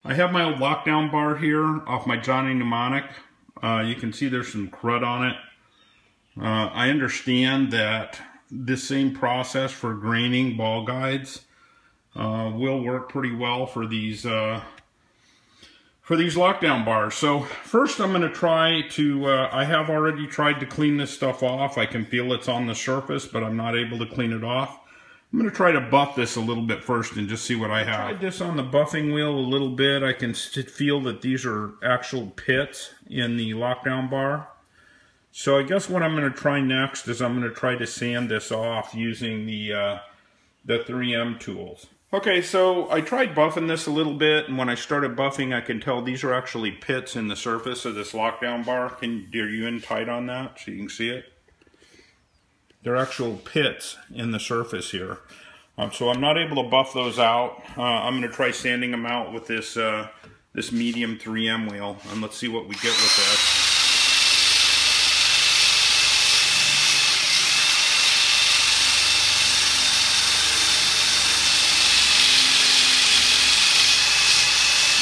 I have my old lockdown bar here off my Johnny Mnemonic. You can see there's some crud on it. I understand that this same process for graining ball guides will work pretty well for these lockdown bars. So first I'm going to try to, I have already tried to clean this stuff off. I can feel it's on the surface, but I'm not able to clean it off. I'm going to try to buff this a little bit first and just see what I have. I tried this on the buffing wheel a little bit. I can feel that these are actual pits in the lockdown bar. So I guess what I'm going to try next is I'm going to try to sand this off using the 3M tools. Okay, so I tried buffing this a little bit, and when I started buffing, I can tell these are actually pits in the surface of this lockdown bar. Are you in tight on that so you can see it? They're actual pits in the surface here. So I'm not able to buff those out. I'm going to try sanding them out with this this medium 3M wheel, and let's see what we get with this.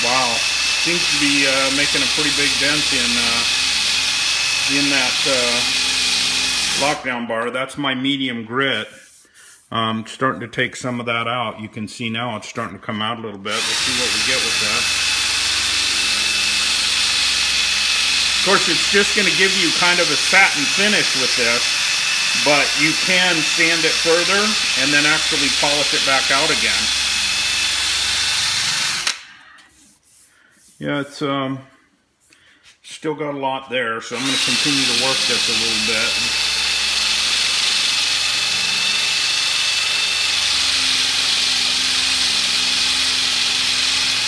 Wow, seems to be making a pretty big dent in that lockdown bar. That's my medium grit. Starting to take some of that out. You can see now it's starting to come out a little bit. We'll see what we get with that. Of course, it's just going to give you kind of a satin finish with this, but you can sand it further and then actually polish it back out again. Yeah, it's still got a lot there, so I'm going to continue to work this a little bit.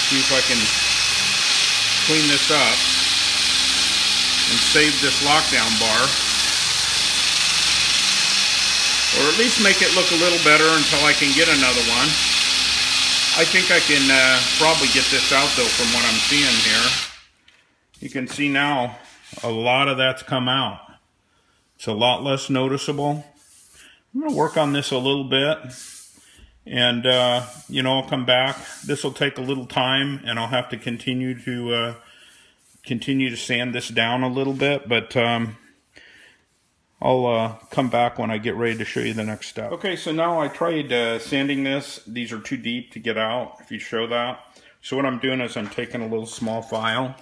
See if I can clean this up and save this lockdown bar, or at least make it look a little better until I can get another one. I think I can probably get this out though from what I'm seeing here. You can see now a lot of that's come out. It's a lot less noticeable. I'm going to work on this a little bit, and you know, I'll come back. This will take a little time, and I'll have to continue to sand this down a little bit, but I'll come back when I get ready to show you the next step. Okay, so now I tried sanding this. These are too deep to get out, if you show that. So what I'm doing is I'm taking a little small file,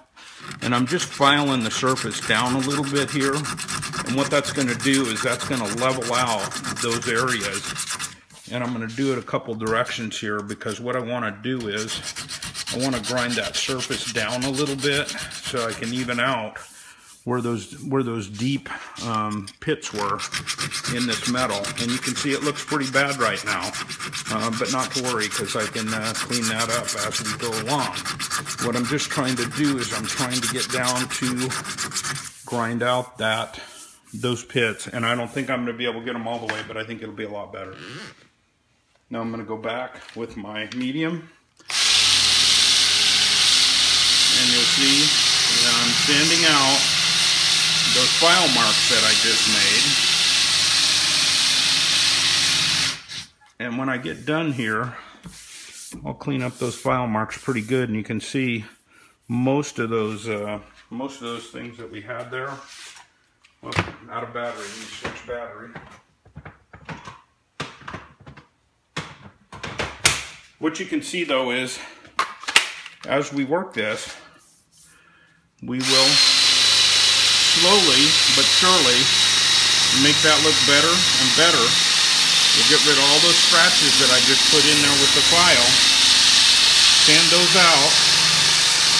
and I'm just filing the surface down a little bit here. And what that's going to do is that's going to level out those areas. And I'm going to do it a couple directions here, because what I want to do is I want to grind that surface down a little bit so I can even out where those deep pits were in this metal. And you can see it looks pretty bad right now, but not to worry, because I can clean that up as we go along. What I'm just trying to do is I'm trying to get down to grind out those pits, and I don't think I'm going to be able to get them all the way, but I think it'll be a lot better. Now I'm going to go back with my medium, and you'll see I'm sanding out those file marks that I just made. And when I get done here, I'll clean up those file marks pretty good, and you can see most of those things that we had there. Well, out of battery. Let me switch battery. What you can see though is, as we work this, we will slowly but surely make that look better and better. We'll get rid of all those scratches that I just put in there with the file, sand those out,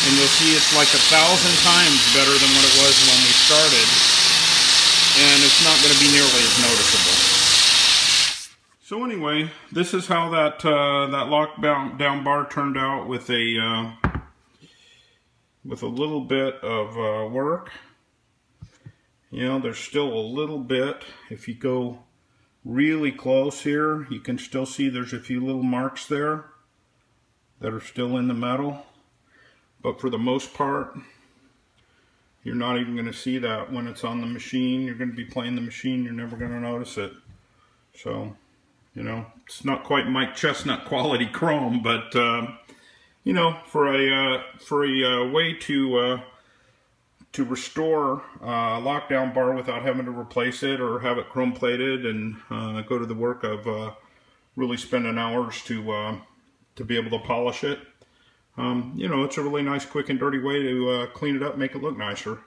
and you'll see it's like 1,000 times better than what it was when we started, and it's not going to be nearly as noticeable. So anyway, this is how that lockdown bar turned out with a little bit of work. You know, there's still a little bit. If you go really close here, you can still see there's a few little marks there that are still in the metal. But for the most part, you're not even going to see that when it's on the machine. You're going to be playing the machine, you're never going to notice it. So, you know, it's not quite Mike Chestnut quality chrome, but you know, for a way to restore a lockdown bar without having to replace it or have it chrome plated and go to the work of really spending hours to be able to polish it. You know, it's a really nice, quick and dirty way to clean it up, make it look nicer.